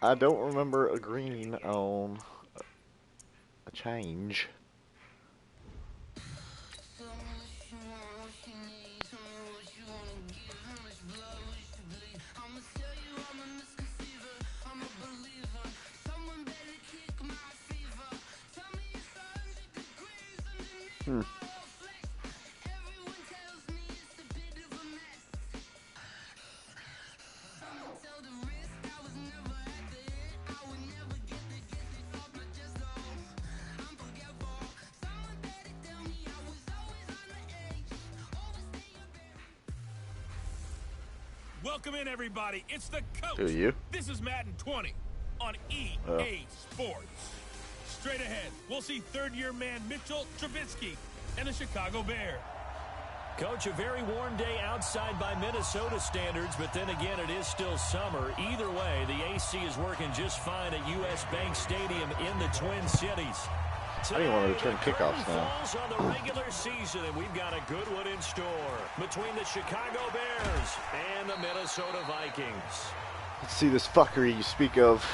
I don't remember agreeing on a change. Welcome in, everybody. It's the coach. Who are you? This is Madden 20 on EA Sports. Straight ahead, we'll see third-year man Mitchell Trubisky and the Chicago Bears. Coach, a very warm day outside by Minnesota standards, but then again, it is still summer. Either way, the AC is working just fine at U.S. Bank Stadium in the Twin Cities. I didn't want to return kickoffs now. On the regular season, and we've got a good one in store between the Chicago Bears and the Minnesota Vikings. Let's see this fuckery you speak of.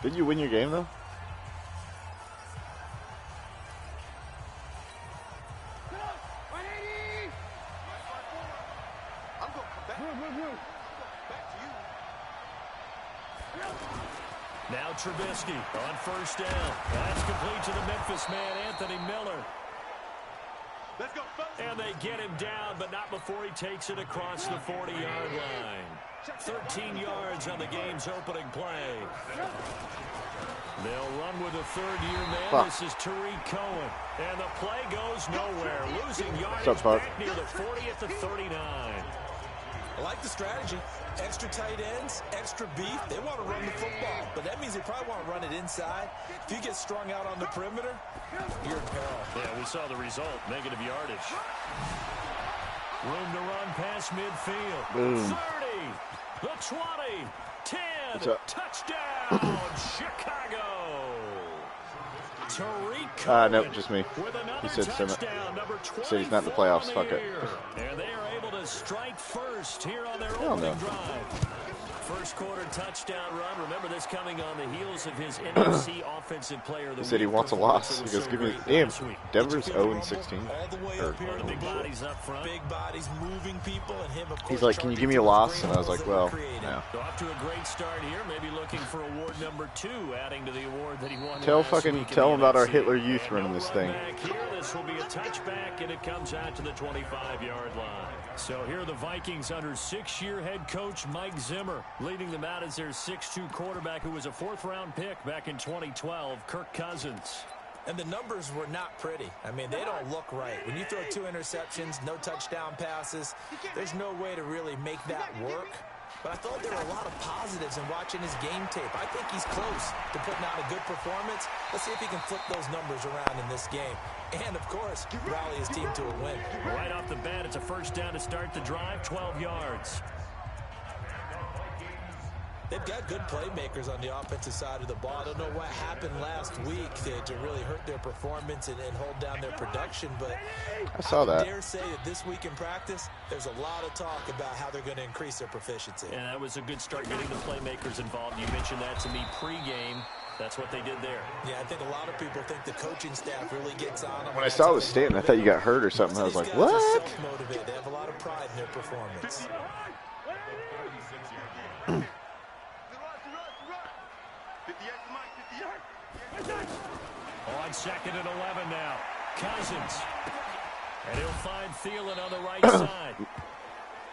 Did you win your game though? Now Trubisky on first down. That's complete to the Memphis man, Anthony Miller. Let's go. And they get him down, but not before he takes it across the 40-yard line. 13 yards on the game's opening play. They'll run with a third-year man. This is Tariq Cohen. And the play goes nowhere. Losing yardage back near the 40 at the 39. I like the strategy. Extra tight ends, extra beef. They want to run the football, but that means they probably want to run it inside. If you get strung out on the perimeter, you're in peril. Yeah, we saw the result. Negative yardage. Room to run past midfield. Boom. 30, the 20, 10, touchdown, Chicago. Tariq Cohen no, just me. He said said he's not in the playoffs. Fuck it. And they are able to strike first here on their opening drive. First quarter touchdown run. Remember this coming on the heels of his NFC Offensive Player of the Week. He said he wants a loss. He goes, give me. Damn, Denver's 0-16. All the way up here, the big bodies up front. Big bodies moving people, and him, of course. He's like, can you give me a loss? And I was like, well, no. So off to a great start here. Maybe looking for award number 2, adding to the award that he won. Tell him about our Hitler Youth running this thing. Here, this will be a touchback, and it comes out to the 25-yard line. So here are the Vikings under 6-year head coach Mike Zimmer, leading them out as their 6'2 quarterback who was a 4th-round pick back in 2012, Kirk Cousins. And the numbers were not pretty. I mean, they don't look right. When you throw 2 interceptions, no touchdown passes, there's no way to really make that work. But I thought there were a lot of positives in watching his game tape. I think he's close to putting out a good performance. Let's see if he can flip those numbers around in this game. And, of course, rally his team to a win. Right off the bat, it's a first down to start the drive, 12 yards. They've got good playmakers on the offensive side of the ball. I don't know what happened last week to really hurt their performance and hold down their production, but I saw that. dare say that this week in practice, there's a lot of talk about how they're going to increase their proficiency. And that was a good start getting the playmakers involved. You mentioned that to me pregame. That's what they did there. Yeah, I think a lot of people think the coaching staff really gets on them. When I saw it was Stanton, I thought you got hurt or something. I was like, what? Self-motivated. They have a lot of pride in their performance. On 2nd and 11 now. Cousins. And he'll find Thielen on the right side.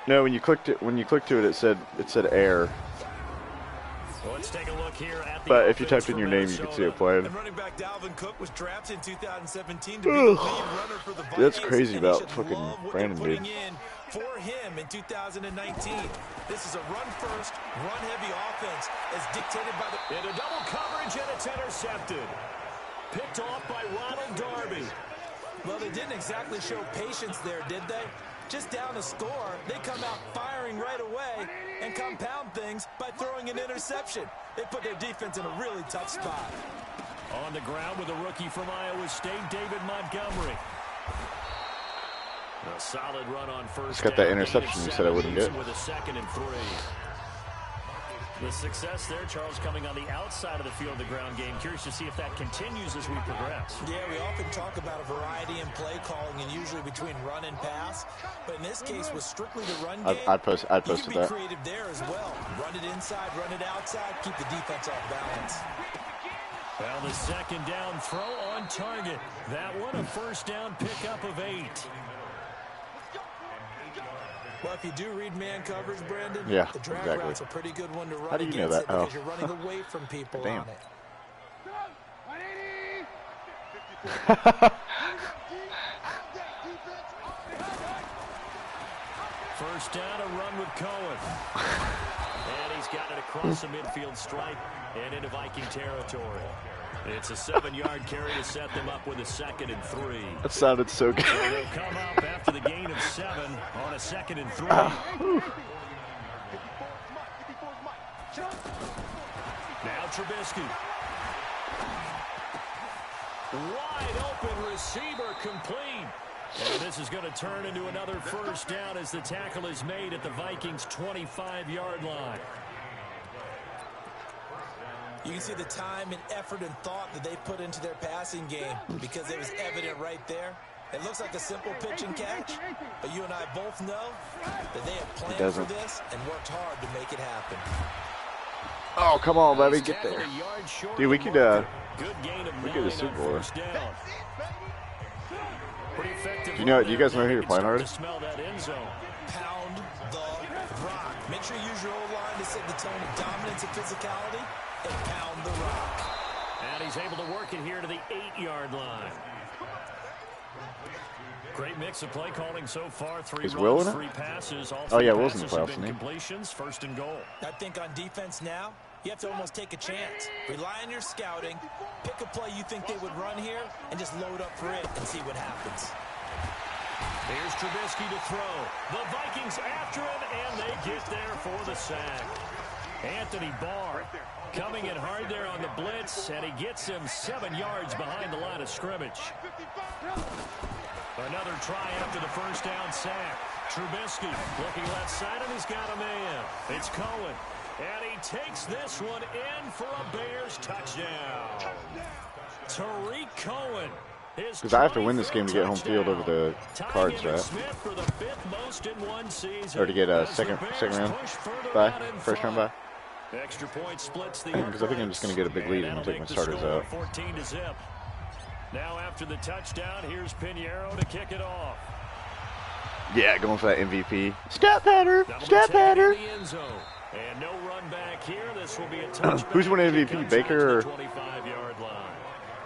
No, when you clicked to it, it said air. Well, let's take a look here at the But if you typed in your name, you could see it playing. And running back Dalvin Cook was drafted in 2017 to be the lead runner for the Vikings. That's crazy about fucking Brandon, dude. For him in 2019. This is a run-first, run-heavy offense as dictated by the... Into double coverage, and it's intercepted. Picked off by Ronald Darby. Well, they didn't exactly show patience there, did they? Just down a score, they come out firing right away and compound things by throwing an interception. They put their defense in a really tough spot. On the ground with a rookie from Iowa State, David Montgomery. A solid run on first. It's got that interception you said I wouldn't get. With a 2nd and 3. The success there, Charles, coming on the outside of the field of the ground game. Curious to see if that continues as we progress. Yeah, we often talk about a variety in play calling and usually between run and pass. But in this case, with strictly the run game, I'd posted you can be that. creative there as well. Run it inside, run it outside, keep the defense off balance. Well, the 2nd down throw on target. That one a first down pickup of 8. Well, if you do read man coverage, Brandon, yeah, the drag exactly. route's a pretty good one to run. How do you know against that? it because you're running away from people Damn. on it. First down, a run with Cohen. And he's got it across the midfield stripe and into Viking territory. It's a 7-yard carry to set them up with a 2nd and 3. That sounded so good. So they'll come up after the gain of 7 on a 2nd and 3. Now Trubisky. Wide open receiver complete. And this is going to turn into another first down as the tackle is made at the Vikings' 25-yard line. You can see the time and effort and thought that they put into their passing game because it was evident right there. It looks like a simple pitch and catch, but you and I both know that they have planned for this and worked hard to make it happen. Oh, come on, baby, get there. Dude, we could get a Super Bowl. Do you guys know who you're playing already? Pound the rock. Make sure you use your O-line to set the tone of dominance and physicality and pound the rock. And he's able to work it here to the 8-yard line. Great mix of play calling so far. 3 runs, 3 passes. All 3 Will's in the playoffs, passes have been completions. 1st and goal. I think on defense now, you have to almost take a chance. Rely on your scouting. Pick a play you think they would run here and just load up for it and see what happens. Here's Trubisky to throw. The Vikings after him, and they get there for the sack. Anthony Barr coming in hard there on the blitz, and he gets him 7 yards behind the line of scrimmage. Another try after the first down sack. Trubisky looking left side, and he's got a man. It's Cohen, and he takes this one in for a Bears touchdown. Tariq Cohen. Because I have to win this game to get home field over the Cards, right? Or to get a second round bye, first round bye. Extra point splits the Because I think I'm just going to get a big lead and take my starters out. 14-0. Now after the touchdown, here's Pinheiro to kick it off. Yeah, going for that MVP. Step header, step header. And no run back here. This will be a touchback. Who's winning MVP, Baker or? 25-yard line.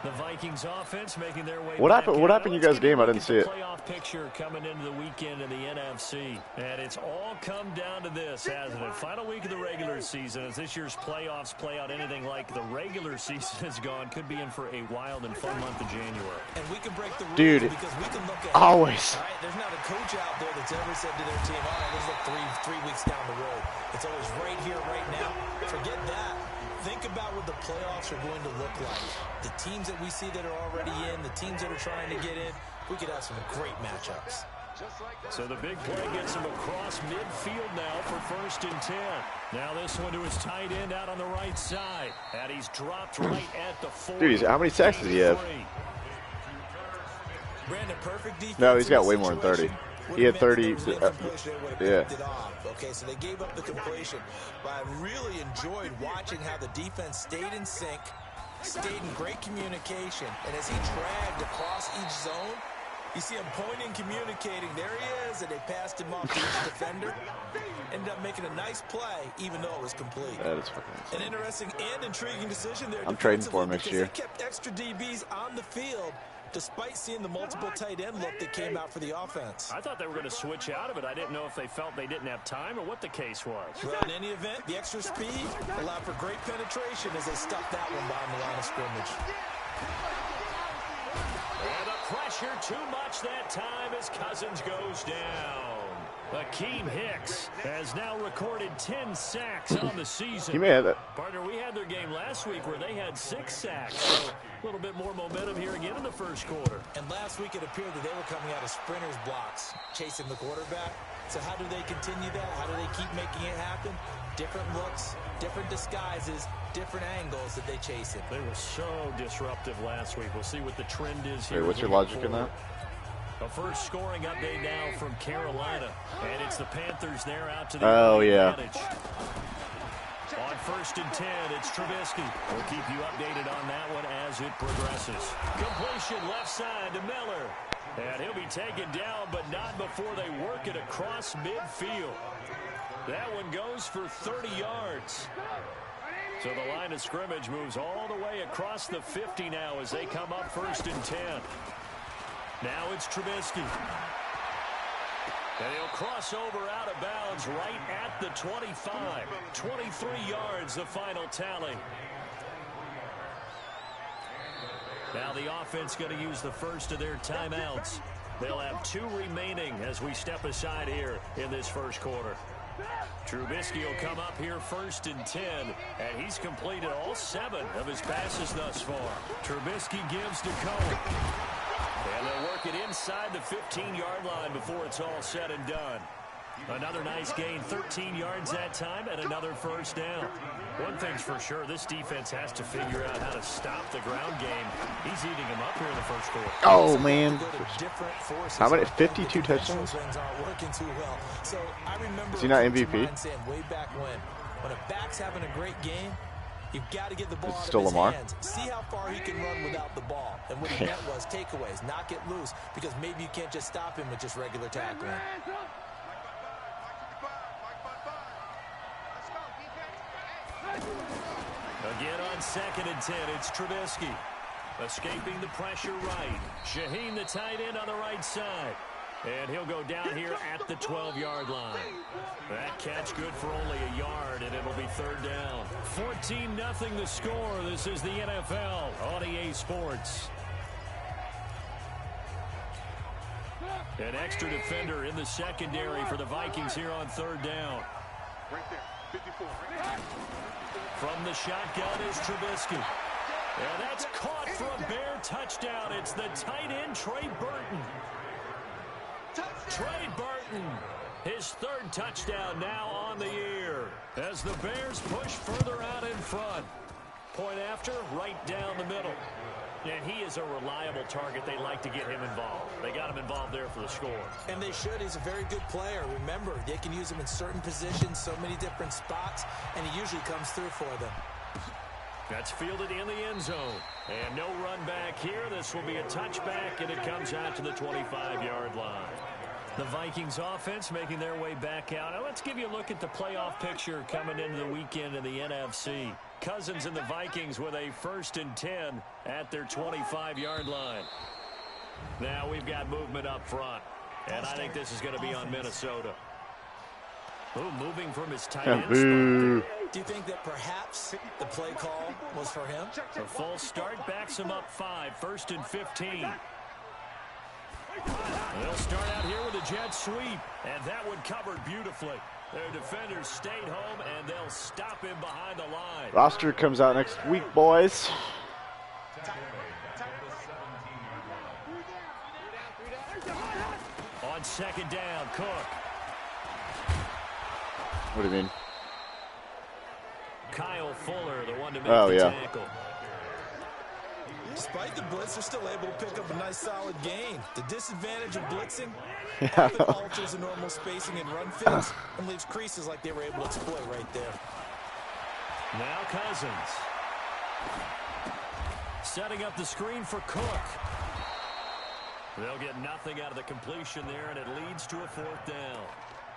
The Vikings offense making their way. What happened you guys' game? I didn't see it. Playoff picture coming into the weekend in the NFC, and it's all come down to this, hasn't it? Final week of the regular season, as this year's playoffs play out anything like the regular season has gone, could be in for a wild and fun month of January. And we can break the rules, dude, because we can look at always. All right, there's not a coach out there that's ever said to their team, all right, let's look three weeks down the road. It's always right here, right now. Forget that. Think about what the playoffs are going to look like. The teams that we see that are already in, the teams that are trying to get in, we could have some great matchups. So the big play gets him across midfield now for 1st and 10. Now this one to his tight end out on the right side. And he's dropped right at the 40. Dude, how many sacks does he have? Brandon, perfect defense. No, he's got way more than 30. He had 30. Yeah. Okay, so they gave up the completion. But I really enjoyed watching how the defense stayed in sync, stayed in great communication. And as he dragged across each zone, you see him pointing, communicating. There he is, and they passed him off to each defender. Ended up making a nice play, even though it was complete. That is fucking insane. An interesting and intriguing decision there. I'm trading for him next year. They kept extra DBs on the field, despite seeing the multiple tight end look that came out for the offense. I thought they were going to switch out of it. I didn't know if they felt they didn't have time or what the case was. Well, in any event, the extra speed allowed for great penetration as they stuffed that one behind the line of scrimmage. And the pressure too much that time as Cousins goes down. Akeem Hicks has now recorded 10 sacks on the season. He may have that. Partner, we had their game last week where they had 6 sacks. So a little bit more momentum here again in the first quarter. And last week it appeared that they were coming out of sprinters blocks, chasing the quarterback. So how do they continue that? How do they keep making it happen? Different looks, different disguises, different angles that they chase it. They were so disruptive last week. We'll see what the trend is here. Wait, what's your logic in that? A first scoring update now from Carolina. And it's the Panthers there out to the advantage. On 1st and 10, it's Trubisky. We'll keep you updated on that one as it progresses. Completion left side to Miller. And he'll be taken down, but not before they work it across midfield. That one goes for 30 yards. So the line of scrimmage moves all the way across the 50 now as they come up 1st and 10. Now it's Trubisky. And he'll cross over out of bounds right at the 25. 23 yards, the final tally. Now the offense going to use the first of their timeouts. They'll have 2 remaining as we step aside here in this first quarter. Trubisky will come up here 1st and 10, and he's completed all 7 of his passes thus far. Trubisky gives to Cole. And they'll work it inside the 15-yard line before it's all said and done. Another nice gain, 13 yards that time, and another first down. One thing's for sure, this defense has to figure out how to stop the ground game. He's eating them up here in the first quarter. Oh, man. How many? 52 touchdowns? Is he not MVP? Way back when a back's having a great game, you've got to get the ball out still of his Lamar? hands. See how far he can run without the ball. And what he meant was takeaways, not get loose, because maybe you can't just stop him with just regular tackling. Again on 2nd and 10, it's Trubisky. Escaping the pressure right. Shaheen, the tight end, on the right side. And he'll go down here at the 12-yard line. That catch good for only a yard, and it'll be 3rd down. 14-0 the score. This is the NFL on EA Sports. An extra defender in the secondary for the Vikings here on 3rd down. Right there, 54. From the shotgun is Trubisky. And that's caught for a Bear touchdown. It's the tight end, Trey Burton. Trey Burton, his 3rd touchdown now on the year as the Bears push further out in front. Point after, right down the middle. And he is a reliable target. They like to get him involved. They got him involved there for the score. And they should. He's a very good player. Remember, they can use him in certain positions, so many different spots, and he usually comes through for them. That's fielded in the end zone. And no run back here. This will be a touchback, and it comes out to the 25-yard line. The Vikings offense making their way back out. Now let's give you a look at the playoff picture coming into the weekend in the NFC. Cousins and the Vikings with a 1st and 10 at their 25-yard line. Now we've got movement up front. And I think this is going to be on Minnesota. Ooh, moving from his tight end spot. Do you think that perhaps the play call was for him? A false start backs him up 5, 1st and 15. They'll start out here with a jet sweep, and that one covered beautifully. Their defenders stayed home, and they'll stop him behind the line. Roster comes out next week, boys. On 2nd down, Cook. What do you mean? Kyle Fuller, the one to make the tackle. Despite the blitz, they're still able to pick up a nice solid gain. The disadvantage of blitzing often alters the normal spacing and run fits and leaves creases like they were able to exploit right there. Now Cousins. Setting up the screen for Cook. They'll get nothing out of the completion there, and it leads to a 4th down.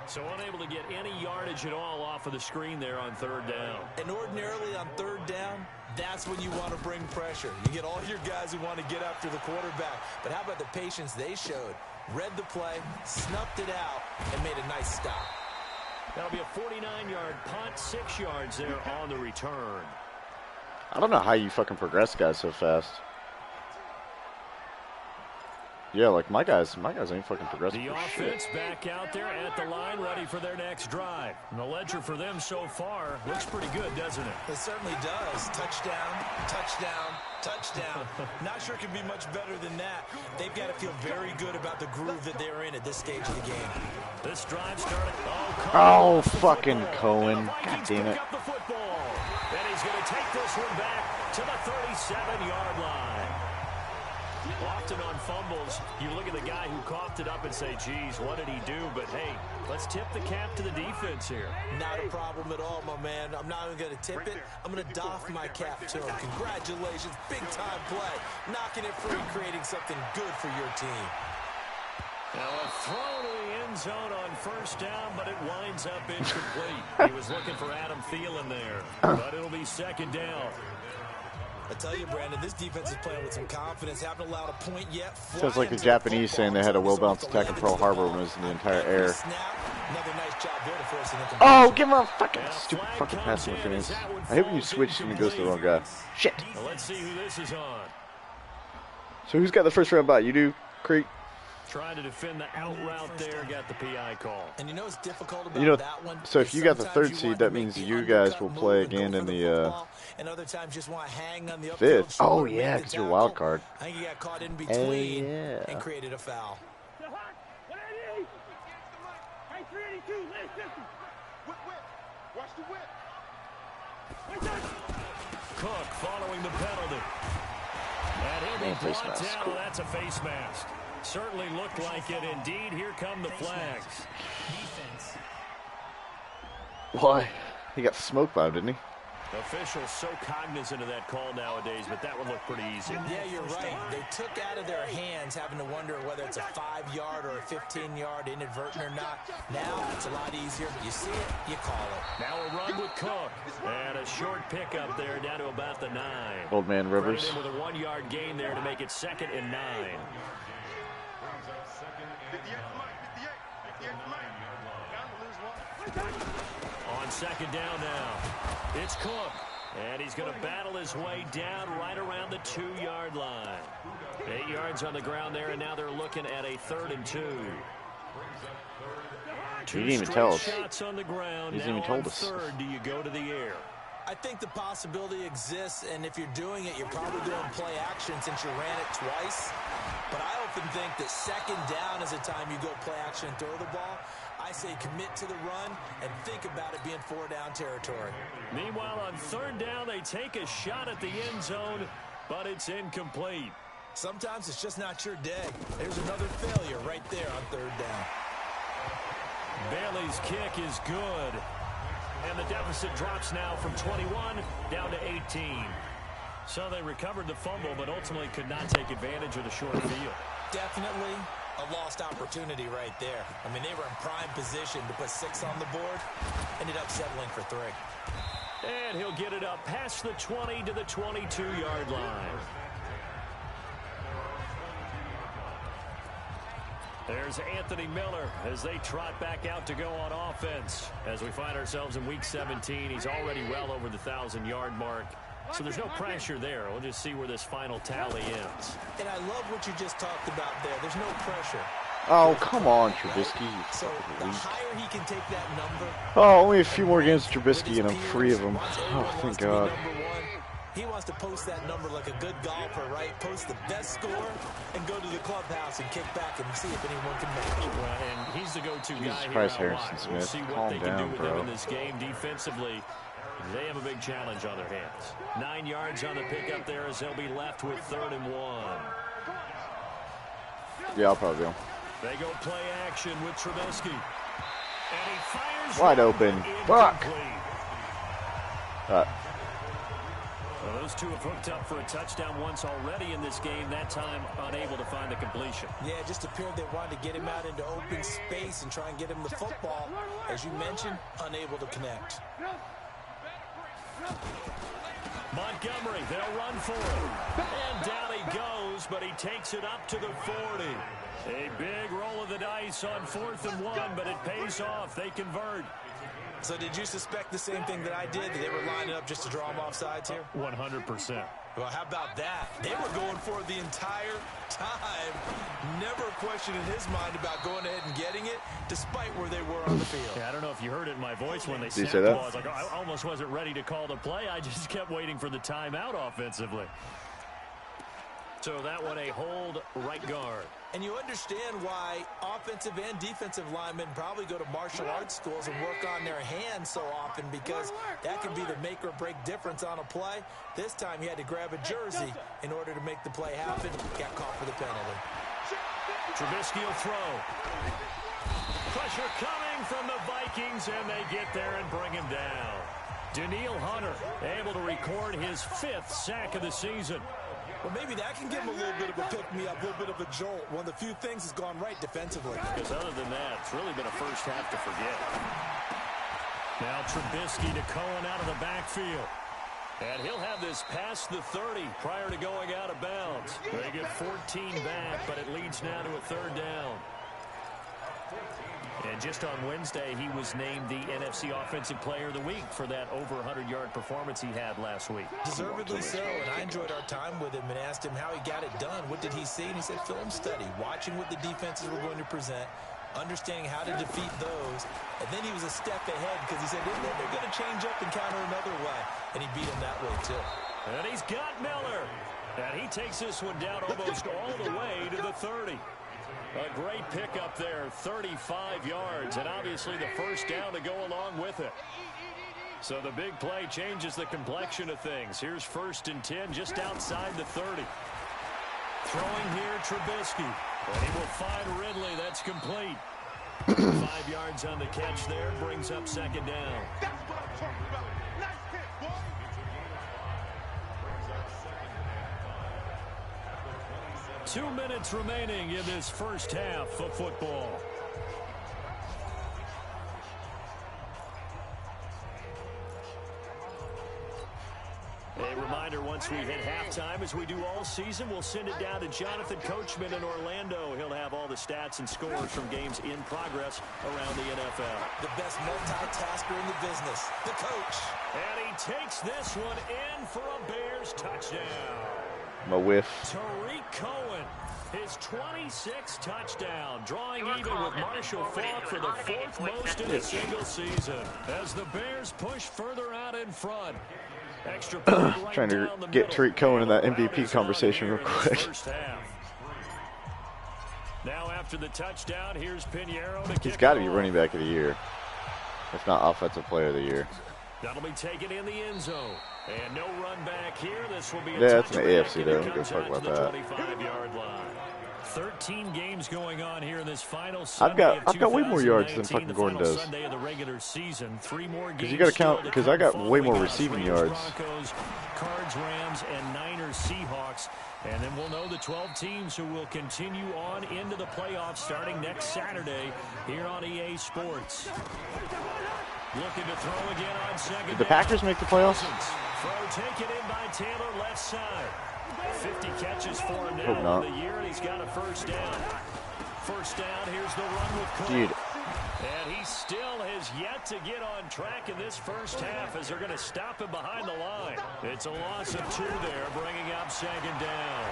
So unable to get any yardage at all off of the screen there on 3rd down. And ordinarily on 3rd down, that's when you want to bring pressure. You get all your guys who want to get after the quarterback. But how about the patience they showed? Read the play, snuffed it out, and made a nice stop. That'll be a 49-yard punt, 6 yards there on the return. I don't know how you fucking progress guys so fast. Yeah, like my guys ain't fucking progressive The for offense shit. back out there at the line, ready for their next drive. And the ledger for them so far looks pretty good, doesn't it? It certainly does. Touchdown, touchdown, touchdown. Not sure it could be much better than that. They've got to feel very good about the groove that they're in at this stage of the game. This drive started. Oh, fucking Cohen. God damn it. Up the football. And he's going to take this one back to the 37-yard line. Often on fumbles, you look at the guy who coughed it up and say, geez, what did he do? But, hey, let's tip the cap to the defense here. Not a problem at all, my man. I'm not even going to tip it. I'm going to doff my cap to him. Congratulations. Big-time play. Knocking it free, creating something good for your team. Now a throw to the end zone on first down, but it winds up incomplete. He was looking for Adam Thielen there, but it'll be second down. I tell you, Brandon, this defense is playing with some confidence. Haven't allowed a point yet. Sounds like the Japanese saying they had a well-balanced attack in Pearl Harbor when it was in the entire air. Another nice job there to force an incomplete. Oh, give him a fucking stupid fucking pass interference. I hate when you switch and it goes to the wrong guy. Shit. Well, let's see who this is on. So who's got the first round bye? You do, Creek? Trying to defend the out route there, got the PI call. And you know what's difficult about that one? So if you got the third seed, that means you guys will play again in the and other times just want to hang on the fifth. Oh yeah, because you're a wild card. I think he got caught in between and created a foul. Cook following the penalty. And he'll be brought down. Cool. That's a face mask. Certainly looked like it. Indeed, here come the flags. Why? He got smoked by him, didn't he? Officials so cognizant of that call nowadays, but that would look pretty easy. Yeah, you're right. They took out of their hands having to wonder whether it's a 5-yard or a 15-yard inadvertent or not. Now it's a lot easier. You see it, you call it. Now a run with Cook. And a short pickup there down to about the 9. Old man Rivers. With a 1-yard gain there to make it 2nd and 9. On second down now, it's Cook, and he's going to battle his way down right around the 2-yard line. 8 yards on the ground there, and now they're looking at a 3rd and 2. He didn't even tell us. Shots on the ground. He hasn't even told us. Third, do you go to the air? I think the possibility exists, and if you're doing it, you're probably doing play action since you ran it twice. But I often think that second down is a time you go play action and throw the ball. I say commit to the run and think about it being 4-down territory. Meanwhile, on 3rd down, they take a shot at the end zone, but it's incomplete. Sometimes it's just not your day. There's another failure right there on 3rd down. Bailey's kick is good. And the deficit drops now from 21 down to 18. So they recovered the fumble, but ultimately could not take advantage of the short field. Definitely a lost opportunity right there. I mean, they were in prime position to put 6 on the board. Ended up settling for 3. And he'll get it up past the 20 to the 22-yard line. There's Anthony Miller as they trot back out to go on offense. As we find ourselves in Week 17, he's already well over the 1,000-yard mark. So there's no pressure there. We'll just see where this final tally ends. And I love what you just talked about there. There's no pressure. Oh, come on, Trubisky. So the higher he can take that number. Oh, only a few more games with Trubisky, and I'm free of them. Oh, thank God. He wants to post that number like a good golfer, right? Post the best score and go to the clubhouse and kick back and see if anyone can match. Well, and he's the go-to guy Jesus here. Christ, Harrison Smith. We'll see what Calm they can do down, with bro. him in this game defensively. They have a big challenge on their hands. 9 yards on the pickup there as they'll be left with 3rd and 1. Yeah, I'll probably go. They go play action with Trubisky. And he fires wide open. Fuck. Well, those two have hooked up for a touchdown once already in this game, that time unable to find the completion. Yeah, it just appeared they wanted to get him out into open space and try and get him the football. As you mentioned, unable to connect. Montgomery, they'll run for him. And down he goes, but he takes it up to the 40. A big roll of the dice on 4th and 1, but it pays off. They convert. So did you suspect the same thing that I did, that they were lining up just to draw them off sides here? 100%. Well, how about that? They were going for it the entire time. Never a question in his mind about going ahead and getting it, despite where they were on the field. Yeah, I don't know if you heard it in my voice when they Did you snapped say the that? ball. I was like, I almost wasn't ready to call the play. I just kept waiting for the timeout offensively. So that one a hold right guard. And you understand why offensive and defensive linemen probably go to martial arts schools and work on their hands so often, because that can be the make or break difference on a play. This time he had to grab a jersey in order to make the play happen. Got caught for the penalty. Trubisky will throw. Pressure coming from the Vikings, and they get there and bring him down. Daniil Hunter able to record his 5th sack of the season. Well, maybe that can give him a little bit of a pick-me-up, a little bit of a jolt. One of the few things has gone right defensively. Because other than that, it's really been a first half to forget. Now Trubisky to Cohen out of the backfield. And he'll have this past the 30 prior to going out of bounds. They get 14 back, but it leads now to a 3rd down. And just on Wednesday, he was named the NFC Offensive Player of the Week for that over 100-yard performance he had last week. Deservedly so, and I enjoyed our time with him and asked him how he got it done. What did he see? And he said film study, watching what the defenses were going to present, understanding how to defeat those. And then he was a step ahead, because he said, then they're going to change up and counter another way. And he beat him that way, too. And he's got Miller. And he takes this one down almost all the way to the 30. A great pickup there, 35 yards, and obviously the first down to go along with it. So the big play changes the complexion of things. Here's 1st and 10 just outside the 30. Throwing here, Trubisky. And he will find Ridley. That's complete. 5 yards on the catch there, brings up 2nd down. That's what I'm talking about. Nice hit, boy. 2 minutes remaining in this first half of football. A reminder, once we hit halftime, as we do all season, we'll send it down to Jonathan Coachman in Orlando. He'll have all the stats and scores from games in progress around the NFL. The best multitasker in the business, the coach. And he takes this one in for a Bears touchdown. My whiff. Tariq Cohen, his 26th touchdown, drawing even with Marshall Faulk for the 4th most in a single season. As the Bears push further out in front. Extra point right Trying to down the get middle. Tariq Cohen in that MVP conversation real quick. Now after the touchdown, here's Pinheiro to kick. He's got to be off. running back of the year, if not offensive player of the year. That'll be taken in the end zone. And no run back here. This will be a Yeah, it's an touchback, AFC and though. it Who comes gives a fuck out about to the that? 25-yard line. 13 games going on here in this final I've Sunday got way more yards than 2019, fucking the Gordon final does. Sunday of the regular season. 3 more games. Because you got to count. still Because I got come way more following receiving Raiders, yards. Broncos, Cards, Rams, and Niners, Seahawks. And then we'll know the 12 teams who will continue on into the playoffs starting next Saturday here on EA Sports. Looking to throw again on second. Did the Packers make the playoffs? Throw taken in by Taylor, left side. 50 catches for him Hope now not. in the year, and he's got a first down. First down, here's the run with Cook. Dude. And he still has yet to get on track in this first half as they're going to stop him behind the line. It's a loss of 2 there, bringing up 2nd down.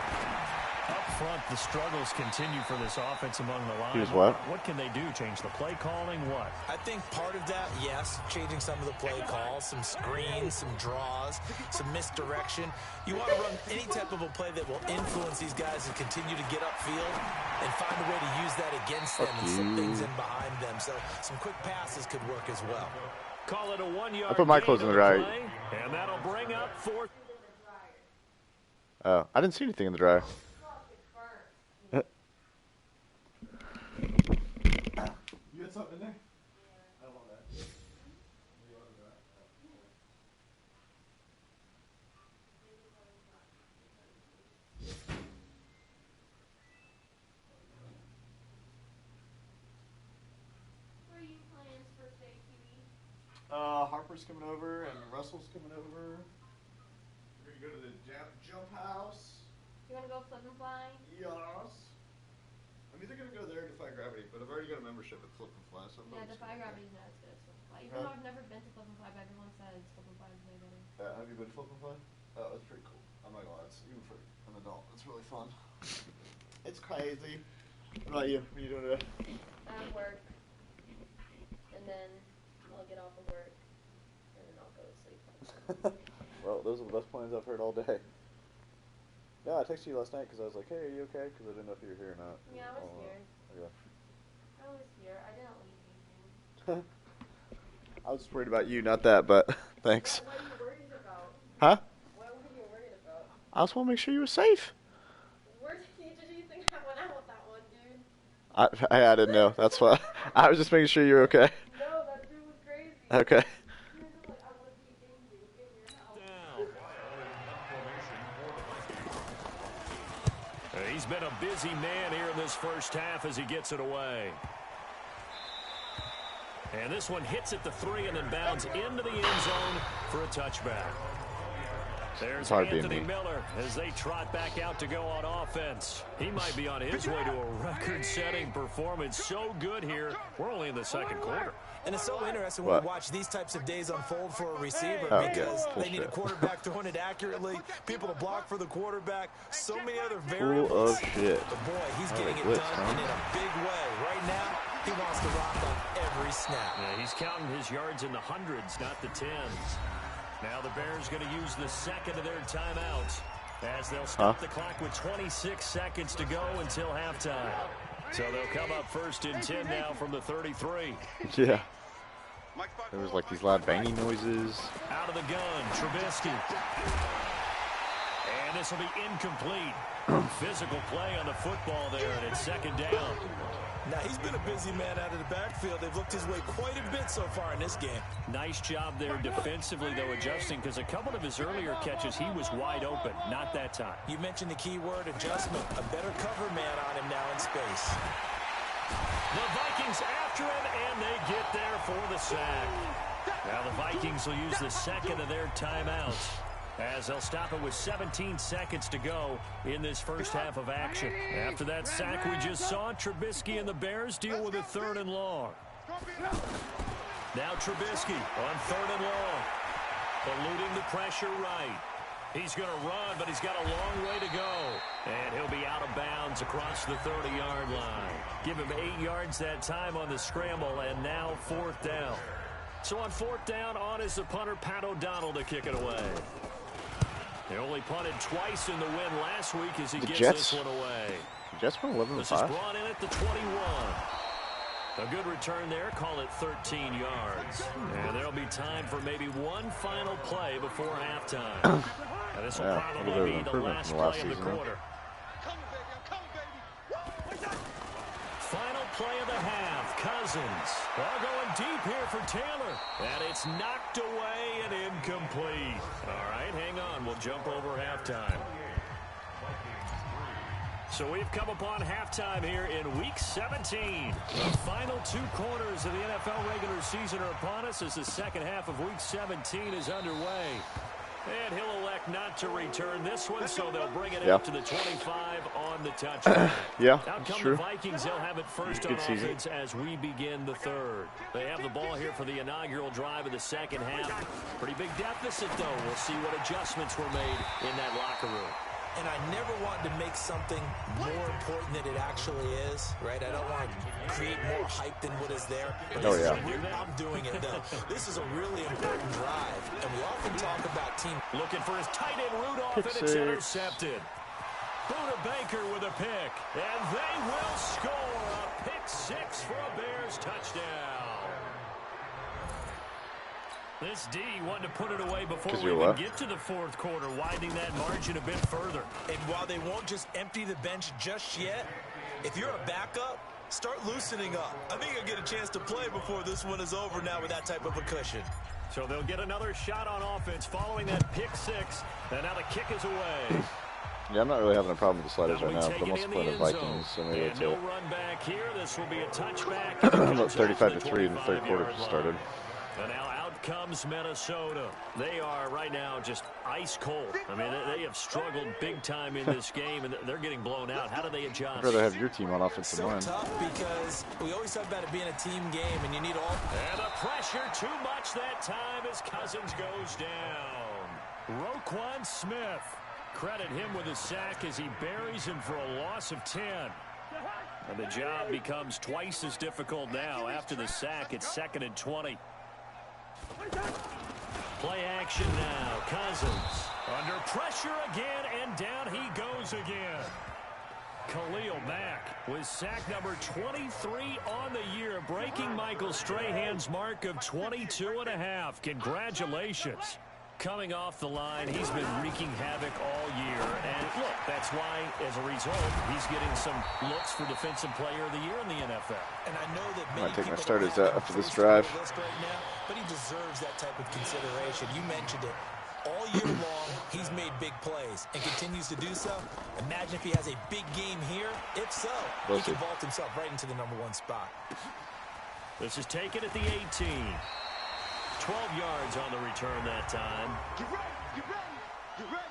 Up front, the struggles continue for this offense among the line. Here's what? What can they do? Change the play calling? What? I think part of that, yes, changing some of the play calls, some screens, some draws, some misdirection. You want to run any type of a play that will influence these guys and continue to get upfield and find a way to use that against them and slip things in behind them. So some quick passes could work as well. Call it a 1-yard I put my clothes gain in the on dryer. play, and that'll bring up 4th. Oh, I didn't see anything in the dryer. You got something in there? I don't want that. What are you plans for today, Kiwi? Harper's coming over and Russell's coming over. We're gonna go to the jump house. You want to go flip and fly? Yes. I'm either gonna go there or Defy Gravity, but I've already got a membership at Flip and Fly, so I'm Yeah, just Defy gonna go. Gravity's not as good as flip and fly. Even though I've never been to Flip and Five, everyone says Flip and Five is way better. Have you been to Flip and Five? Oh, it's pretty cool. I'm not gonna lie, it's even for an adult, it's really fun. It's crazy. What about you? What are you doing today? Work, and then I'll get off of work, and then I'll go to sleep. Well, those are the best plans I've heard all day. Yeah, I texted you last night because I was like, hey, are you okay? Because I didn't know if you were here or not. Yeah, I was here. Okay. I was here. I didn't leave anything. I was just worried about you, not that, but thanks. What are you worried about? Huh? What were you worried about? I just want to make sure you were safe. Where did you think I went out with that one, dude? I didn't know. That's why. I was just making sure you were okay. No, that dude was crazy. Okay. He was just like, I want to be in your house. He's been a busy man here in this first half as he gets it away. And this one hits at the 3 and then bounds into the end zone for a touchback. There's Anthony Miller as they trot back out to go on offense. He might be on his way to a record-setting performance. So good here. We're only in the second quarter. And it's so interesting when we watch these types of days unfold for a receiver because they need a quarterback throwing it accurately, people to block for the quarterback, so many other variables. Full of shit. But boy, he's getting it done and in a big way. Right now, he wants to rock on every snap. Yeah, he's counting his yards in the hundreds, not the tens. Now the Bears going to use the second of their timeouts as they'll stop the clock with 26 seconds to go until halftime. So they'll come up first and 10 now from the 33. Yeah. There was like these loud banging noises. Out of the gun, Trubisky. And this will be incomplete. Physical play on the football there, and it's second down. Now, he's been a busy man out of the backfield. They've looked his way quite a bit so far in this game. Nice job there defensively, though, adjusting, because a couple of his earlier catches, he was wide open. Not that time. You mentioned the key word, adjustment. A better cover man on him now in space. The Vikings after him, and they get there for the sack. Now the Vikings will use the second of their timeouts as they'll stop it with 17 seconds to go in this first half of action. After that sack we just saw, Trubisky and the Bears deal with a 3rd and long. Now Trubisky on 3rd and long. Eluding the pressure right. He's going to run, but he's got a long way to go. And he'll be out of bounds across the 30-yard line. Give him 8 yards that time on the scramble, and now 4th down. So on 4th down, on is the punter, Pat O'Donnell, to kick it away. They only punted twice in the win last week as he gets this one away. The Jets went 11-5. This is brought in at the 21. A good return there, call it 13 yards. And there'll be time for maybe one final play before halftime. And this will probably be the last play of the quarter. Final play of the half, Cousins. All going deep here for Taylor. And it's knocked away and incomplete. All right, hang on. We'll jump over halftime. So we've come upon halftime here in Week 17. The final 2 quarters of the NFL regular season are upon us as the second half of Week 17 is underway. And he'll elect not to return this one, so they'll bring it out to the 25 on the touchdown. Out come the Vikings. They'll have it first on offense as we begin the 3rd. They have the ball here for the inaugural drive of the second half. Pretty big deficit, though. We'll see what adjustments were made in that locker room. And I never want to make something more important than it actually is, right? I don't want to create more hype than what is there. But I'm doing it, though. This is a really important drive, and we often talk about team. Looking for his tight end Rudolph, and it's intercepted. Buda Baker with a pick, and they will score a pick 6 for a Bears touchdown. This D wanted to put it away before we even get to the 4th quarter, widening that margin a bit further. And while they won't just empty the bench just yet, if you're a backup, start loosening up. I think you'll get a chance to play before this one is over now with that type of a cushion. So they'll get another shot on offense following that pick 6, and now the kick is away. Yeah, I'm not really having a problem with the sliders right now, but I'm also playing the Vikings, so maybe that's it. Run back here. This will be a touchback. About 35-3 in the 3rd quarter started. And now out comes Minnesota. They are right now just ice cold. I mean, they have struggled big time in this game, and they're getting blown out. How do they adjust? I'd rather have your team on offensive So line. tough because we always talk about it being a team game, and you need all. And the pressure too much that time as Cousins goes down. Roquan Smith. Credit him with a sack as he buries him for a loss of 10. And the job becomes twice as difficult now. After the sack, it's 2nd and 20. Play action now. Cousins under pressure again, and down he goes again. Khalil Mack with sack number 23 on the year, breaking Michael Strahan's mark of 22.5. Congratulations. Coming off the line, he's been wreaking havoc all year. And look, that's why, as a result, he's getting some looks for Defensive Player of the Year in the NFL. And I know that I many might take my people starters don't have out him after this first on the drive. list right now, but he deserves that type of consideration. You mentioned it. All year long, he's made big plays and continues to do so. Imagine if he has a big game here. If so, he can vault himself right into the #1 spot. This is taken at the 18. 12 yards on the return that time. Get ready, get ready, get ready.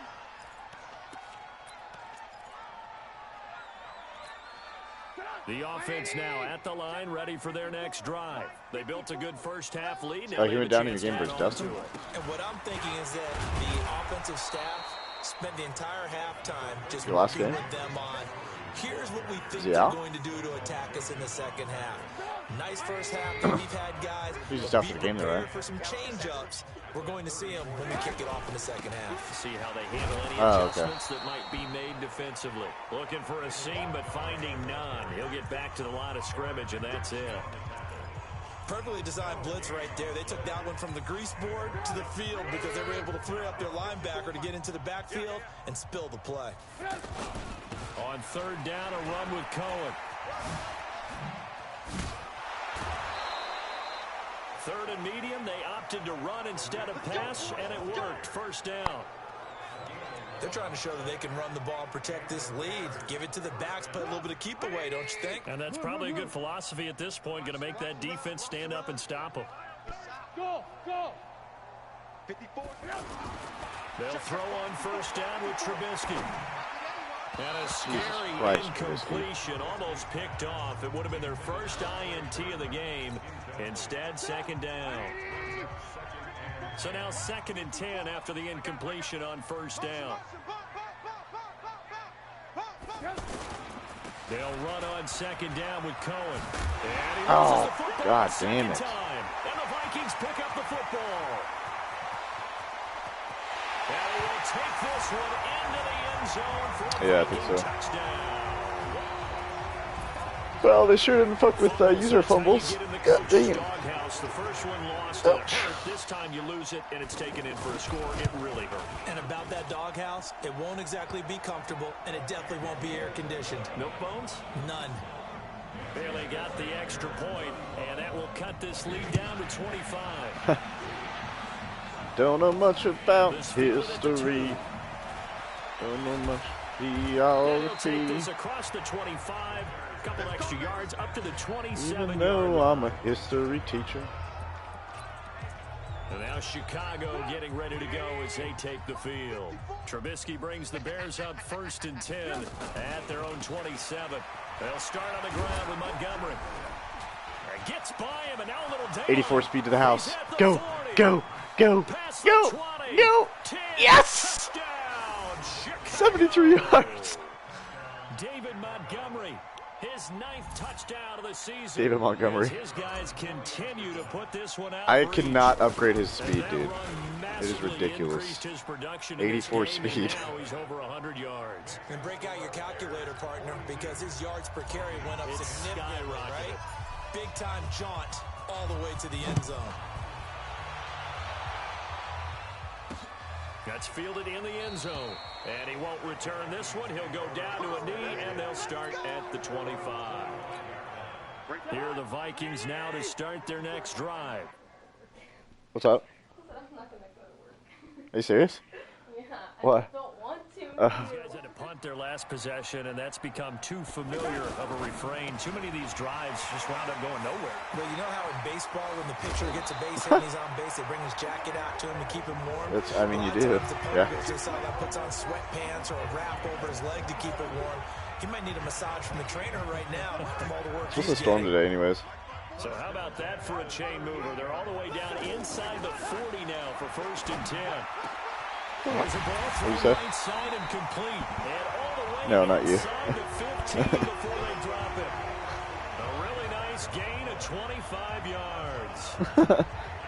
The offense now at the line, ready for their next drive. They built a good first half lead. Oh, he went down in your game versus Dustin? And what I'm thinking is that the offensive staff spent the entire halftime just Your last working game? with them on, here's what we think Yeah. they're going to do to attack us in the second half. Nice first half that we've had, guys. He's just but out for be the game, though, prepared right? for some change-ups. We're going to see them when we kick it off in the second half. See how they handle any Oh, okay. adjustments that might be made defensively. Looking for a seam, but finding none. He'll get back to the line of scrimmage, and that's it. Perfectly designed blitz right there. They took that one from the grease board to the field because they were able to free up their linebacker to get into the backfield and spill the play. On third down, a run with Cohen. Third and medium, they opted to run instead of pass, and it worked. First down. They're trying to show that they can run the ball, protect this lead, give it to the backs, play a little bit of keep away, don't you think? And that's probably a good philosophy at this point, going to make that defense stand up and stop them. Go, go. 54. They'll throw on first down with Trubisky. And a scary Christ, incompletion, almost picked off. It would have been their first INT of the game. Instead, second down. So now 2nd and 10 after the incompletion on first down. They'll run on second down with Cohen. And he loses the football God a damn second it. time. And the Vikings pick up the football. And he will take this one into the end zone for a Yeah, I think Viking so. touchdown. Well, they sure didn't fuck with user fumbles. God damn. Doghouse. The first one lost and it hurt. This time you lose it and it's taken in for a score. It really hurt. And about that doghouse, it won't exactly be comfortable, and it definitely won't be air-conditioned. Milk bones? None. Barely got the extra point, and that will cut this lead down to 25. Don't know much about This field at the history. 2. Don't know much They'll take geography. this across the 25. Couple extra yards up to the 27 Even yard though line. I'm a history teacher. And now Chicago getting ready to go as they take the field. Trubisky brings the Bears up 1st and 10 at their own 27. They'll start on the ground with Montgomery. And gets by him, and now a little down. 84 speed to the house. He's at the Go, 40. go, go, Past go, the 20. go. 10. Yes! Touchdown, Chicago. 73 yards. David Montgomery, his 9th touchdown of the season. David Montgomery. As his guys continue to put this one out. I of reach. cannot upgrade his And speed, that dude. run It is massively ridiculous. increased his production in this 84 game, and speed. now he's over 100 yards. And break out your calculator, partner, because his yards per carry went up It's significantly, skyrocketed. right? Big-time jaunt all the way to the end zone. That's fielded in the end zone. And he won't return this one. He'll go down to a knee, and they'll start at the 25. Here are the Vikings now to start their next drive. What's up? I'm not gonna go to work. Are you serious? Yeah, What? I don't want to. These guys had to punt their last possession, and that's become too familiar of a refrain. Too many of these drives just wound up going nowhere. Well, you know how in baseball, when the pitcher gets a base hit and he's on base, they bring his jacket out to him to keep him warm? That's, I mean, you do. Yeah. Goes to the sideline, puts on sweatpants or a wrap over his leg to keep it warm. He might need a massage from the trainer right now from all the work It's supposed to storm today, anyways. So how about that for a chain mover? They're all the way down inside the 40 now for 1st and 10. There's a ball through the right side and complete. And all the way no, not you. inside the 15 before they drop it. A really nice gain of 25 yards.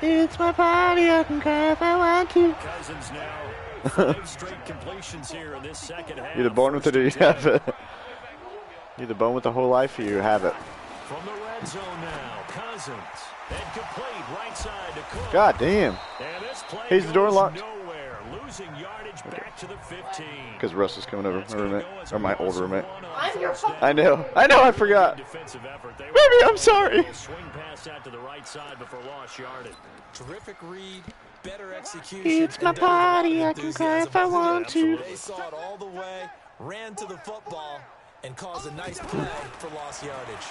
It's my body, I can cry if I want to. Cousins now 5 straight completions here in this second half. You're the born with it or you have it. You're the bone with the whole life or you have it. From the red zone now, Cousins. And complete right side to Cook. God damn. And this play Hey, is the door locked? Nowhere. Losing yardage back to the 15. Because Russ is coming over, my roommate, or my old roommate. I'm your fucking... I know, I forgot. Baby, I'm sorry. Swing pass out to the right side before lost yardage. Terrific read, better execution. It's my body, I can cry if I want to. They saw it all the way, ran to the football, and caused a nice play for lost yardage.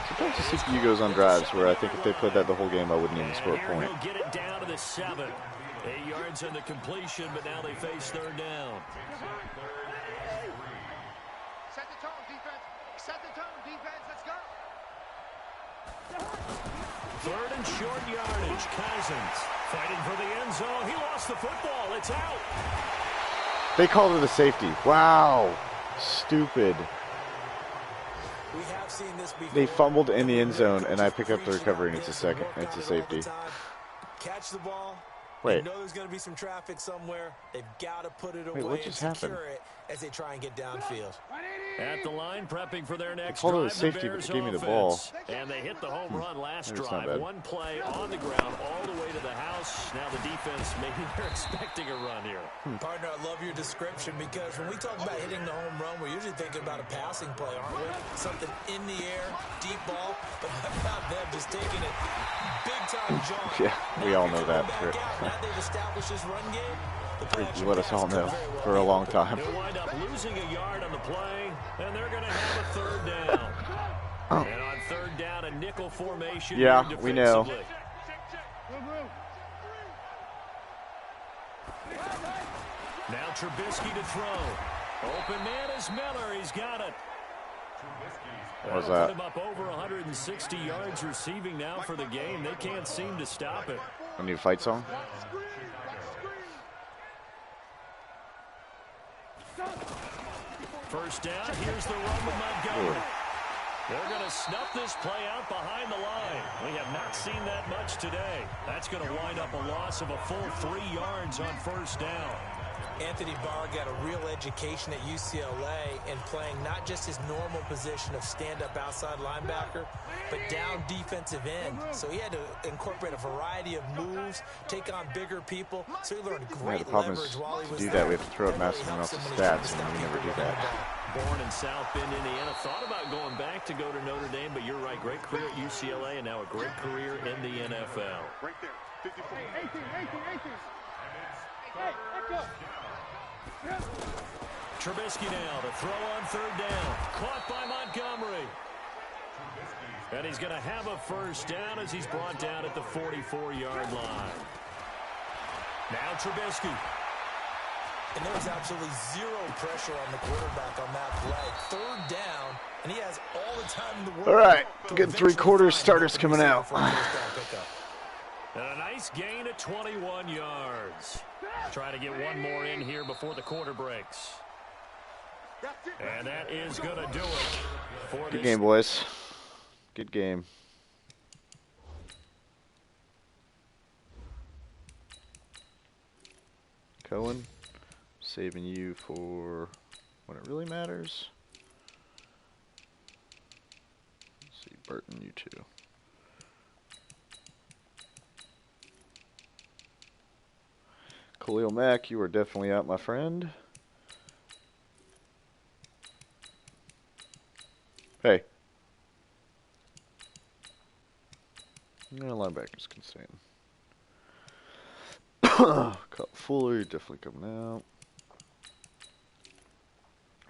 Sometimes the CPU goes on drives where I think if they played that the whole game, I wouldn't even score a point. He'll get it down to the 7. 8 yards on the completion, but now they face 3rd down. Set the tone, defense. Set the tone, defense. Let's go. 3rd and short yardage. Cousins fighting for the end zone. He lost the football. It's out. They called it a safety. Wow. Stupid. We have seen this before. They fumbled in the end zone, and I pick up the recovery, and it's a second. It's a safety. Catch the ball. Wait. They know there's going to be some traffic somewhere. They've got to put it away what just and secure happened? it as they try and get downfield. At the line, prepping for their next called it a drive. safety, but they gave me the ball. And they hit the home run last Maybe it's not drive. bad. One play on the ground all the way to the house. Now the defense, maybe they're expecting a run here. Partner, I love your description because when we talk about hitting the home run, we're usually thinking about a passing play, aren't we? Something in the air, deep ball, but how about them just taking it big time jaunt. Yeah, we all know that. Now they've established this run game. You let us all know for a long time. They'll wind up losing a yard on the play, and they're going to have a 3rd down. Oh. And on 3rd down, a nickel formation. Yeah, here we know. defensively. Now Trubisky to throw. Open man is Miller. He's got it. What was Put that? him up over 160 yards receiving now for the game. They can't seem to stop it. A new fight song? First down, here's the run with Montgomery. They're going to snuff this play out behind the line. We have not seen that much today. That's going to wind up a loss of a full 3 yards on 1st down. Anthony Barr got a real education at UCLA in playing not just his normal position of stand-up outside linebacker, but down defensive end. So he had to incorporate a variety of moves, take on bigger people. So he learned great the problem leverage is while he to was do there. that, we have to throw up massive amounts of stats, and we never do that. Born in South Bend, Indiana. Thought about going back to go to Notre Dame, but you're right. Great career at UCLA and now a great career in the NFL. Right there. 54. 18. Hey, let go. Trubisky now to throw on 3rd down. Caught by Montgomery. And he's going to have a 1st down as he's brought down at the 44-yard line. Now Trubisky. And there was absolutely zero pressure on the quarterback on that play. 3rd down, and he has all the time in the world. All right, good 3/4 starters coming out. And a nice gain of 21 yards. Try to get one more in here before the quarter breaks. And that is going to do it for Good game, boys. Good game. Cohen, saving you for when it really matters. Let's see, Burton, you too. Khalil Mack, you are definitely out, my friend. Hey. No, linebackers can stay in. Fuller, you're definitely coming out.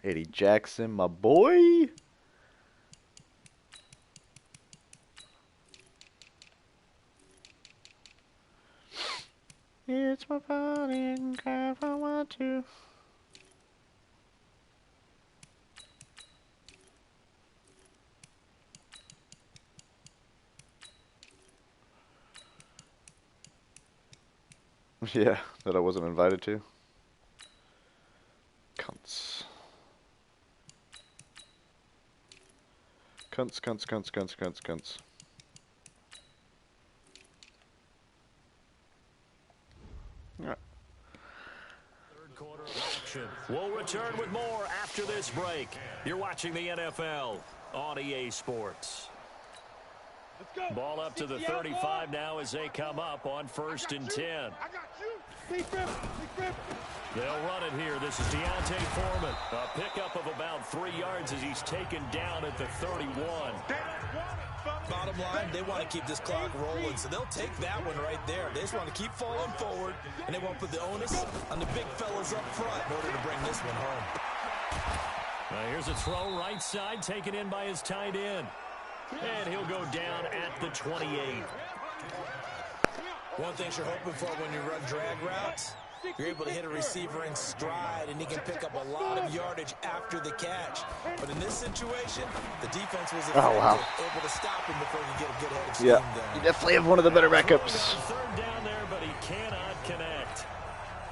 Eddie Jackson, my boy. It's my party and cry if I want to. Yeah, that I wasn't invited to. Cunts. Cunts. Alright. Third quarter of action. We'll return with more after this break. You're watching the NFL on EA Sports. Ball up to the 35 now as they come up on 1st and 10. They'll run it here. This is Deontay Foreman. A pickup of about 3 yards as he's taken down at the 31. Bottom line, they want to keep this clock rolling, so they'll take that one right there. They just want to keep falling forward, and they won't put the onus on the big fellas up front in order to bring this one home. Here's a throw right side, taken in by his tight end. And he'll go down at the 28. One thing you're hoping for when you run drag routes, you're able to hit a receiver in stride, and he can pick up a lot of yardage after the catch. But in this situation, the defense was able to stop him before he get a good head of steam down. You definitely have one of the better backups. Third down there, but he cannot connect.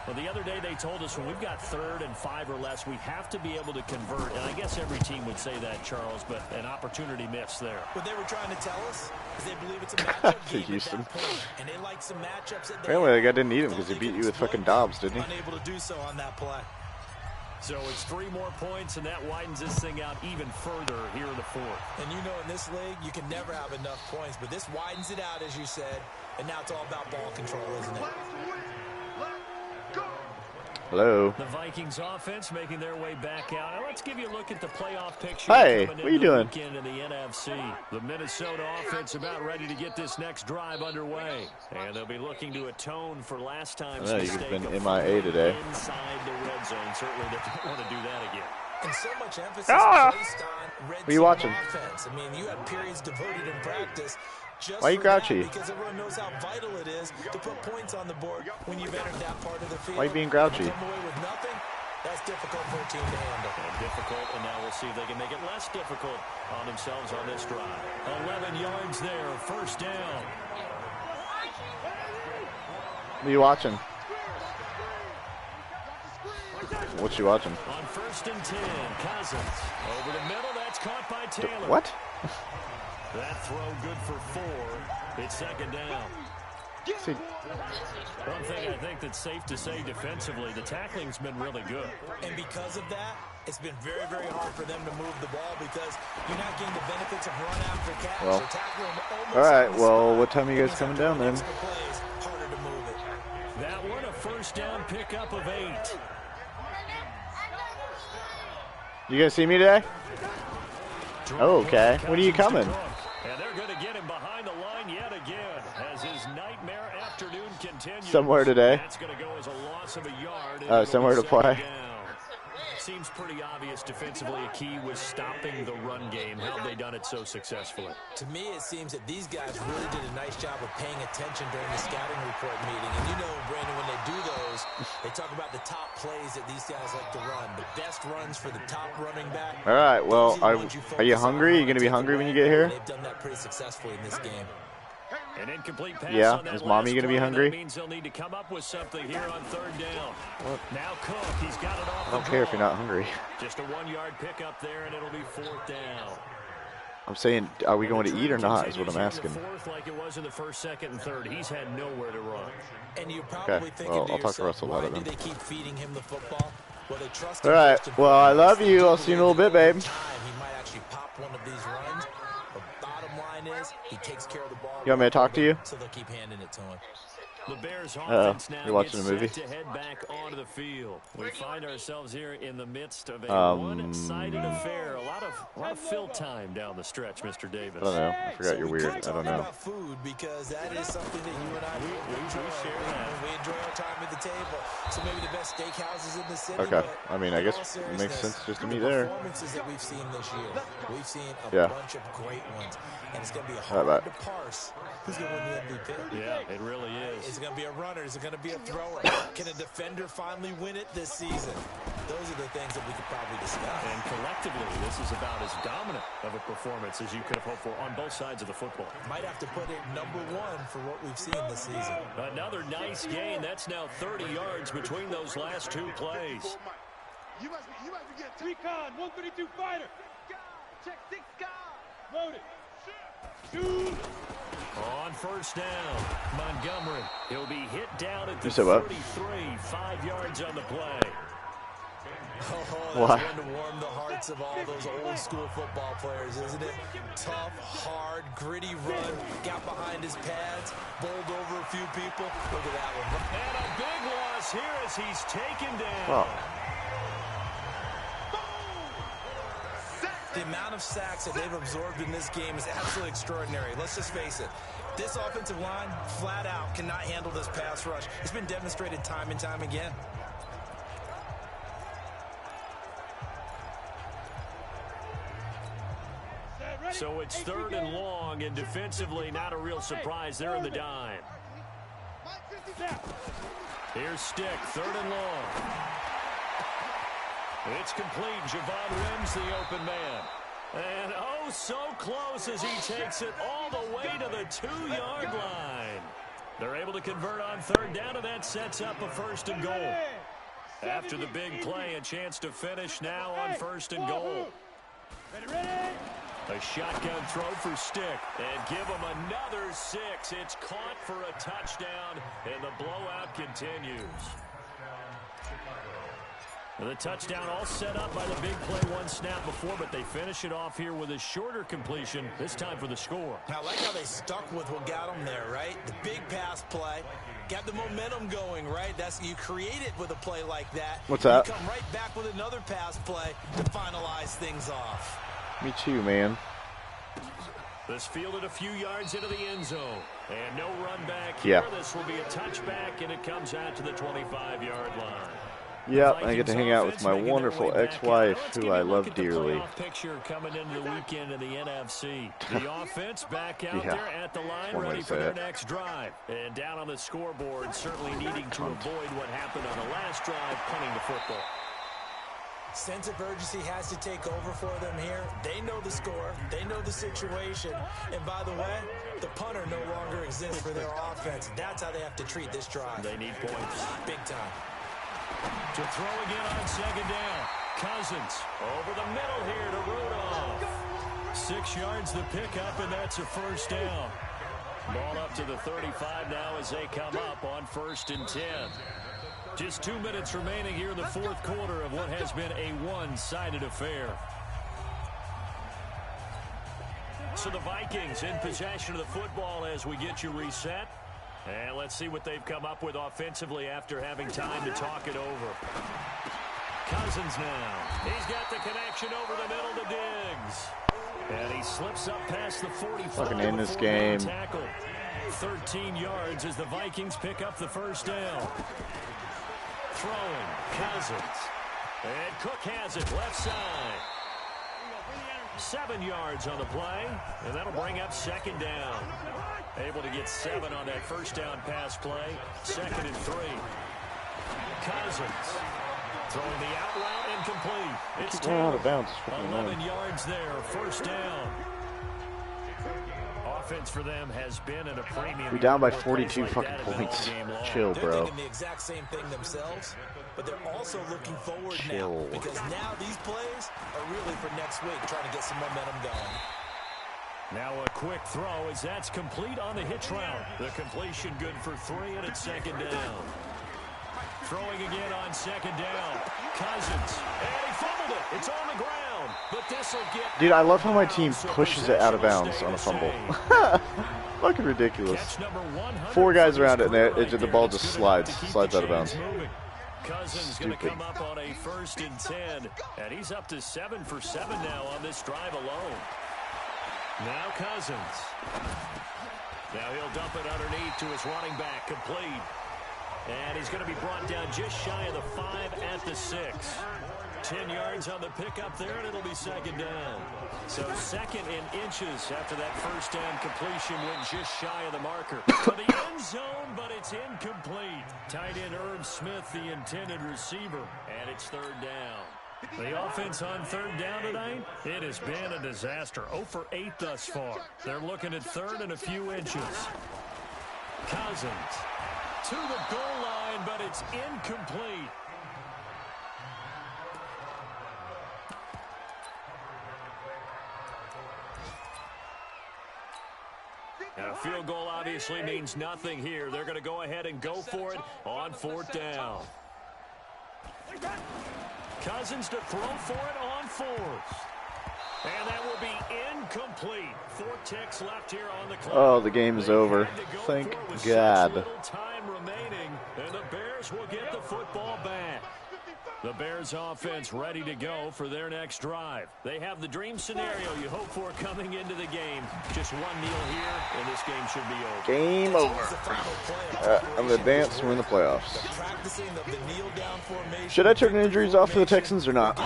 Well, the other day they told us when we've got 3rd and 5 or less, we have to be able to convert. And I guess every team would say that, Charles, but an opportunity missed there. What they were trying to tell us is they believe it's a matchup game Houston. at that point, and they like some matchups that Apparently that guy didn't need him because he beat you with fucking Dobbs, didn't he? Unable to do so on that play. So it's 3 more points, and that widens this thing out even further here in the 4th. And you know in this league, you can never have enough points, but this widens it out, as you said, and now it's all about ball control, isn't it? Hello. The Vikings offense making their way back out. Now let's give you a look at the playoff picture. Hey, what are you doing? In the NFC. The Minnesota offense about ready to get this next drive underway. And they'll be looking to atone for last time's mistake. You've been MIA today. Inside the red zone. Certainly they don't want to do that again. And so much emphasis placed on red zone watching? offense. I mean, you had periods devoted in practice just Why are you for grouchy? that, because everyone knows how vital it is to put points on the board when you've entered that part of the field. Why are you being grouchy? Come away with nothing, that's difficult for a team to handle. Difficult, and now we'll see if they can make it less difficult on themselves on this drive. 11 yards there, 1st down. What are you watching? What you watching? On 1st and 10, Cousins. Over the middle, that's caught by Taylor. What? That throw good for 4. It's 2nd down. See, One thing I think that's safe to say defensively, the tackling's been really good. And because of that, it's been very, very hard for them to move the ball because you're not getting the benefits of run after catch. Well, They're tackling almost all right, on the well, spot. what time are you guys coming down then? Extra plays, harder to move it. That one, a 1st down pickup of 8. You guys see me today? Oh, okay. When are you coming? And they're going to get him behind the line yet again as his nightmare afternoon continues. Somewhere today. That's going to go as a loss of a yard. Oh, somewhere to play. Seems pretty obvious defensively a key was stopping the run game. How have they done it so successfully? To me, it seems that these guys really did a nice job of paying attention during the scouting report meeting. And you know, Brandon, when they do those, they talk about the top plays that these guys like to run. The best runs for the top running back. All right, well, are you hungry? Are you going to be hungry when you get here? They've done that pretty successfully in this game. An incomplete pass Yeah, on that is Mommy last gonna be play. hungry? That means they'll need to come up with something here on 3rd down. Now Cook, he's got it off I don't care if you're not hungry. Just a 1-yard pickup there, and it'll be 4th down. I'm saying, are we going to eat or not is what I'm asking. Fourth, like it was in the 1st, 2nd, and 3rd. He's had nowhere to run. And you're probably thinking well, to I'll talk to yourself, Russell why about it do then. they keep feeding him the football? Well, they trust All him right, first and well, I foremost. love you. I'll see you in a little bit, babe. He might actually pop one of these runs. The bottom line is he takes care of the ball. You want me to talk to you? So they'll keep handing it to him. The Bears offense now you're watching gets a movie? set to head back onto the field. We find ourselves here in the midst of a one-sided affair. A lot of fill time down the stretch, Mr. Davis. I don't know. I forgot you're we weird. could I don't talk know. about food because that is something that you and I we enjoy. share that. We enjoy our time at the table. to maybe the best steakhouses in the city. Okay. But I mean, I in guess all it seriousness, makes sense just to the me there. performances that we've seen this year, we've seen a Yeah. bunch of great ones. And it's going to be How hard about to parse who's going to win the MVP. Yeah, it really Is is. it going to be a runner? Is it going to be a thrower? Can a defender finally win it this season? Those are the things that we could probably discuss. And collectively, this is about as dominant of a performance as you could have hoped for on both sides of the football. Might have to put it number one for what we've seen this season. Another nice gain. That's now 30 yards between those last two plays. You must be getting Recon, 132 fighter. check 6 guys. Loaded. Shoot. On first down, Montgomery. He'll be hit down at the You said what? 33, 5 yards on the play. Oh, Why? that's one to warm the hearts of all those old school football players, isn't it? Tough, hard, gritty run, got behind his pads, bowled over a few people. Look at that one. And a big loss here as he's taken down. Oh. The amount of sacks that they've absorbed in this game is absolutely extraordinary. Let's just face it. This offensive line, flat out, cannot handle this pass rush. It's been demonstrated time and time again. So it's 3rd and long, and defensively, not a real surprise. They're in the dime. Here's Stick, 3rd and long. It's complete. Javon wins the open man. And oh, so close as he takes it all the way to the 2-yard line. They're able to convert on 3rd down, and that sets up a 1st and goal. After the big play, a chance to finish now on 1st and goal. A shotgun throw for Stick, and give him another 6. It's caught for a touchdown, and the blowout continues. And the touchdown all set up by the big play one snap before, but they finish it off here with a shorter completion, this time for the score. I like how they stuck with what got them there, right? The big pass play, got the momentum going, right? That's you create it with a play like that. What's that? You come right back with another pass play to finalize things off. Me too, man. This fielded a few yards into the end zone. And no run back here. Yeah. This will be a touchback, and it comes out to the 25-yard line. Yep, I get to hang out with my wonderful ex-wife, who I love dearly. Picture coming into the weekend in the NFC. The offense back out Yeah, there at the line, one way ready to for say their it. next drive. And down on the scoreboard, certainly needing to avoid what happened on the last drive, punting the football. Sense of urgency has to take over for them here. They know the score. They know the situation. And by the way, the punter no longer exists for their offense. That's how they have to treat this drive. They need points. Big time. To throw again on 2nd down. Cousins over the middle here to Rudolph. 6 yards the pickup, and that's a 1st down. Ball up to the 35 now as they come up on 1st and 10. Just 2 minutes remaining here in the 4th quarter of what has been a one-sided affair. So the Vikings in possession of the football as we get you reset. And let's see what they've come up with offensively after having time to talk it over. Cousins now. He's got the connection over the middle to Diggs. And he slips up past the 45. Fucking end this before being game. tackled. 13 yards as the Vikings pick up the 1st down. Throwing, Cousins. And Cook has it left side. 7 yards on the play, and that'll bring up 2nd down. Able to get 7 on that 1st down pass play. 2nd and 3. Cousins throwing the out route incomplete. It's Keep going out of bounds. It's freaking 11 annoying. yards there, 1st down. Offense for them has been at a premium. We down by Plays 42 like fucking that have been all points. game long. Chill, They're bro. thinking the exact same thing themselves, but they're also looking forward Chill. now because now these plays are really for next week, trying to get some momentum going. Now a quick throw as that's complete on the hitch route. The completion good for 3, and it's 2nd down. Throwing again on 2nd down. Cousins. And he fumbled it. It's on the ground. But this will get... Dude, I love how my team pushes it out of bounds on a fumble. Fucking ridiculous. Catch number 100 4 guys for around it, and this the crew right ball there. just It's slides good enough to keep out of the bounds. chains moving. Cousins going to Stupid. come up on a 1st and 10. And he's up to 7 for 7 now on this drive alone. Now Cousins. Now he'll dump it underneath to his running back. Complete. And he's going to be brought down just shy of the 5 at the 6. 10 yards on the pickup there, and it'll be second down. So second in inches after that first down completion went just shy of the marker. For the end zone, but it's incomplete. Tight end Herb Smith, the intended receiver, and it's third down. The offense on third down tonight, it has been a disaster. 0 for 8 thus far. They're looking at third and a few inches. Cousins to the goal line, but it's incomplete. And a field goal obviously means nothing here. They're going to go ahead and go for it on fourth down. Cousins to throw for it on fourth. And that will be incomplete. 4 ticks left here on the clock. Oh, the game is over. Thank God. Time remaining, and the Bears will get the football back. The Bears offense ready to go for their next drive. They have the dream scenario you hope for coming into the game. Just one kneel here, and this game should be over. Game over. I'm going to dance and win the playoffs. Should I turn injuries off for the Texans or not?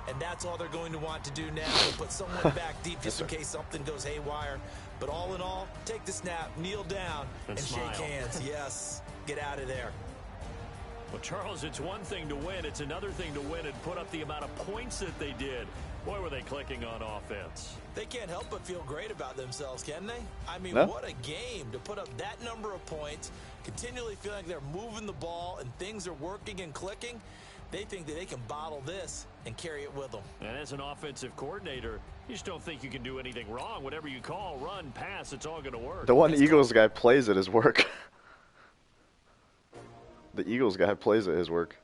And that's all they're going to want to do now. To put someone back deep just in case something goes haywire. But all in all, take the snap, kneel down, and shake hands. Yes, get out of there. Well, Charles, it's one thing to win. It's another thing to win and put up the amount of points that they did. Boy, were they clicking on offense. They can't help but feel great about themselves, can they? I mean, No. What a game to put up that number of points, continually feeling like they're moving the ball and things are working and clicking. They think that they can bottle this and carry it with them. And as an offensive coordinator, you just don't think you can do anything wrong. Whatever you call, run, pass, it's all going to work. The one Eagles guy plays at his work. The Eagles guy plays at his work.